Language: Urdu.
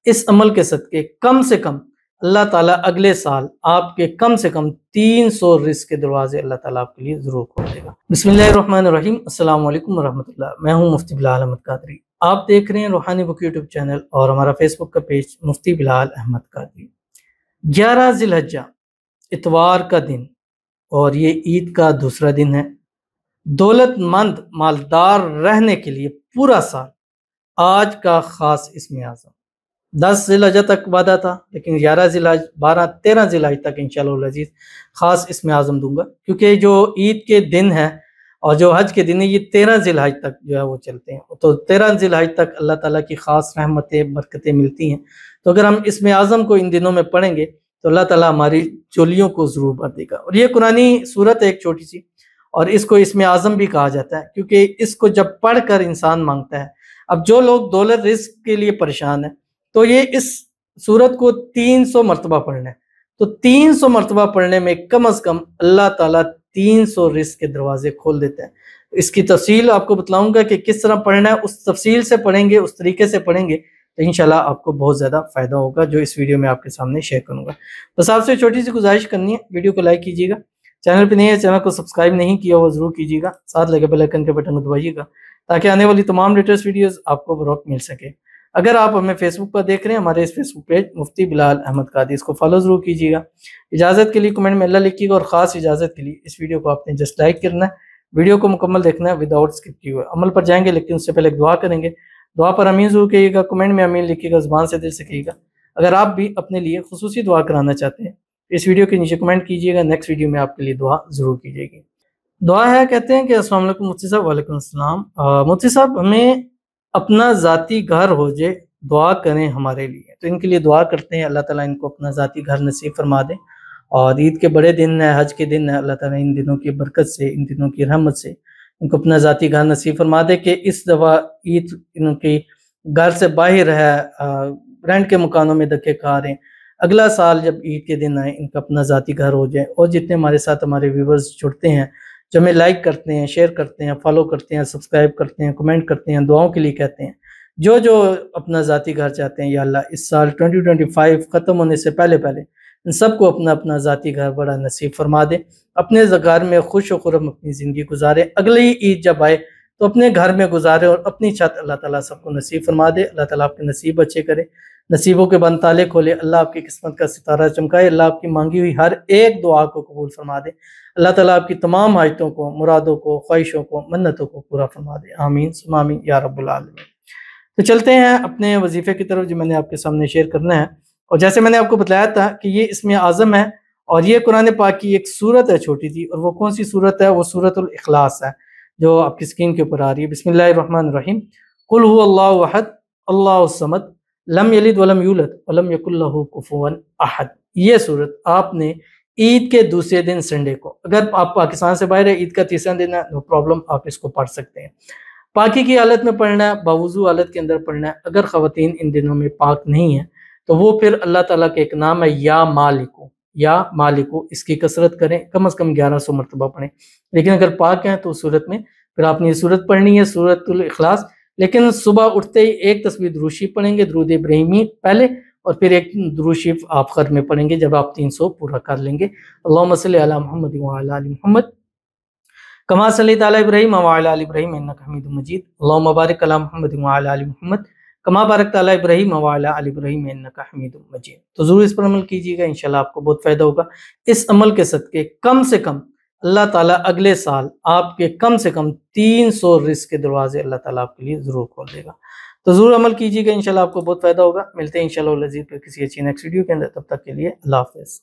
اس عمل کے صدقے کم سے کم اللہ تعالیٰ اگلے سال آپ کے کم سے کم 300 رزق کے دروازے اللہ تعالیٰ آپ کے لیے ضرور کھول دے گا۔ بسم اللہ الرحمن الرحیم۔ السلام علیکم ورحمۃ اللہ۔ میں ہوں مفتی بلال احمد قادری۔ آپ دیکھ رہے ہیں روحانی بک یوٹیوب چینل اور ہمارا فیس بک کا پیج مفتی بلال احمد قادری۔ 11 ذی الحجہ اتوار کا دن اور یہ عید کا دوسرا دن ہے۔ دولت مند مالدار رہنے کے لیے پورا سال آج کا خاص اسم اعظم 10 ذی الحجہ تک وعدہ تھا، لیکن 11 ذی الحجہ 12 13 ذی الحجہ تک انشاءاللہ العزیز خاص اسم اعظم دوں گا، کیونکہ جو عید کے دن ہے اور جو حج کے دن ہے یہ 13 ذی الحجہ تک جو ہے وہ چلتے ہیں، تو 13 ذی الحجہ تک اللہ تعالیٰ کی خاص رحمتیں برکتیں ملتی ہیں۔ تو اگر ہم اسم اعظم کو ان دنوں میں پڑھیں گے تو اللہ تعالیٰ ہماری چولیوں کو ضرور بھر دے گا۔ اور یہ قرآنی صورت ہے ایک چھوٹی سی، اور اس کو اسم اعظم بھی کہا جاتا ہے، کیونکہ اس کو جب پڑھ کر انسان مانگتا ہے۔ اب جو لوگ دولت رزق کے لیے پریشان ہیں تو یہ اس صورت کو 300 مرتبہ پڑھنا ہے، تو 300 مرتبہ پڑھنے میں کم از کم اللہ تعالیٰ 300 رزق کے دروازے کھول دیتے ہیں۔ اس کی تفصیل آپ کو بتلاؤں گا کہ کس طرح پڑھنا ہے، اس تفصیل سے پڑھیں گے، اس طریقے سے پڑھیں گے تو انشاءاللہ آپ کو بہت زیادہ فائدہ ہوگا، جو اس ویڈیو میں آپ کے سامنے شیئر کروں گا۔ بس آپ سے چھوٹی سی گزارش کرنی ہے، ویڈیو کو لائک کیجیے گا، چینل پہ نہیں ہے چینل کو سبسکرائب نہیں کیا وہ ضرور کیجیے گا، ساتھ لگے بیل آئیکن کے بٹن کو دبائیے گا تاکہ آنے والی تمام لیٹسٹ ویڈیوز آپ کو بروقت مل سکے۔ اگر آپ ہمیں فیس بک پر دیکھ رہے ہیں، ہمارے اس فیس بک پیج مفتی بلال احمد قادری، اس کو فالو ضرور کیجیے گا۔ اجازت کے لیے کمنٹ میں اللہ لکھیے گا، اور خاص اجازت کے لیے اس ویڈیو کو آپ نے جسٹ لائک کرنا ہے، ویڈیو کو مکمل دیکھنا ہے وداؤٹ اسکپ کیے ہوئے۔ عمل پر جائیں گے لیکن اس سے پہلے ایک دعا کریں گے، دعا پر امین ضرور کہیے گا، کمنٹ میں امین لکھیے گا، زبان سے دل سے کہیے گا۔ اگر آپ بھی اپنے لیے خصوصی دعا کرانا چاہتے ہیں اس ویڈیو کے نیچے کمنٹ کیجیے گا، نیکسٹ ویڈیو میں آپ کے لیے دعا ضرور کیجیے گی۔ دعا ہے، کہتے ہیں کہ السلام علیکم مفتی صاحب۔ وعلیکم السلام مفتی صاحب، ہمیں اپنا ذاتی گھر ہو جائے، دعا کریں ہمارے لیے۔ تو ان کے لیے دعا کرتے ہیں، اللہ تعالیٰ ان کو اپنا ذاتی گھر نصیب فرما دیں، اور عید کے بڑے دن ہے، حج کے دن ہے، اللہ تعالیٰ ان دنوں کی برکت سے، ان دنوں کی رحمت سے ان کو اپنا ذاتی گھر نصیب فرما دے کہ اس دفعہ عید ان کی گھر سے باہر ہے، رینٹ کے مکانوں میں دھکے کھا رہے ہیں، اگلا سال جب عید کے دن آئے ان کا اپنا ذاتی گھر ہو جائے۔ اور جتنے ہمارے ساتھ ہمارے ویورز جڑتے ہیں، جو ہمیں لائک کرتے ہیں، شیئر کرتے ہیں، فالو کرتے ہیں، سبسکرائب کرتے ہیں، کمنٹ کرتے ہیں، دعاؤں کے لیے کہتے ہیں، جو اپنا ذاتی گھر چاہتے ہیں، یا اللہ اس سال 2025 ختم ہونے سے پہلے ان سب کو اپنا ذاتی گھر بڑا نصیب فرما دے، اپنے گھر میں خوش و خرم اپنی زندگی گزارے، اگلی عید جب آئے تو اپنے گھر میں گزارے، اور اپنی چھت اللہ تعالیٰ سب کو نصیب فرما دے۔ اللہ تعالیٰ آپ کے نصیب اچھے کرے، نصیبوں کے بند تالے کھولے، اللہ آپ کی قسمت کا ستارہ چمکائے، اللہ آپ کی مانگی ہوئی ہر ایک دعا کو قبول فرما دے، اللہ تعالیٰ آپ کی تمام حاجتوں کو، مرادوں کو، خواہشوں کو، منتوں کو پورا فرما دے، آمین ثم آمین یا رب العالمین۔ تو چلتے ہیں اپنے وظیفے کی طرف جو میں نے آپ کے سامنے شیئر کرنا ہے، اور جیسے میں نے آپ کو بتلایا تھا کہ یہ اسم اعظم ہے، اور یہ قرآن پاک کی ایک سورت ہے چھوٹی سی، اور وہ کون سی سورت ہے؟ وہ سورت الاخلاص ہے جو آپ کی اسکرین کے اوپر آ رہی ہے۔ بسم اللہ الرحمن الرحیم۔ قل هو اللہ احد اللہ الصمد لم یلد ولم یولد ولم یکن لہ کفوا احد۔ یہ سورت آپ نے عید کے دوسرے دن سنڈے کو، اگر آپ پاکستان سے باہر ہے، عید کا تیسرا دن ہے، نو پرابلم، آپ اس کو پڑھ سکتے ہیں۔ پاکی کی حالت میں پڑھنا ہے، باوضو حالت کے اندر پڑھنا ہے۔ اگر خواتین ان دنوں میں پاک نہیں ہیں تو وہ پھر اللہ تعالیٰ کے ایک نام ہے یا مالکو، اس کی کثرت کریں، کم از کم 1100 مرتبہ پڑھیں۔ لیکن اگر پاک ہیں تو اس صورت میں پھر آپ نے یہ صورت پڑھنی ہے، سورت الاخلاص۔ لیکن صبح اٹھتے ہی ایک تسبیح درود شریف پڑھیں گے، درود ابراہیمی پہلے، اور پھر ایک درود شریف آپ خر میں پڑھیں گے جب آپ 300 پورا کر لیں گے۔ اللہم صلی علی محمد وعلی آل محمد کما صلیت علی ابراہیم وعلی آل ابراہیم انک حمید مجید۔ اللہم بارک علی محمد وعلی آل محمد کما بارکت علی ابراہیم وعلی آل ابراہیم انک حمید مجید۔ تو ضرور اس پر عمل کیجیے گا، انشاءاللہ آپ کو بہت فائدہ ہوگا۔ اس عمل کے صدقے کم سے کم اللہ تعالیٰ اگلے سال آپ کے کم سے کم 300 رزق کے دروازے اللہ تعالیٰ آپ کے لیے ضرور کھول دے گا۔ تو ضرور عمل کیجیے گا، انشاءاللہ آپ کو بہت فائدہ ہوگا۔ ملتے ہیں انشاءاللہ العزیز پھر کسی اچھی نیکسٹ ویڈیو کے اندر، تب تک کے لیے اللہ حافظ۔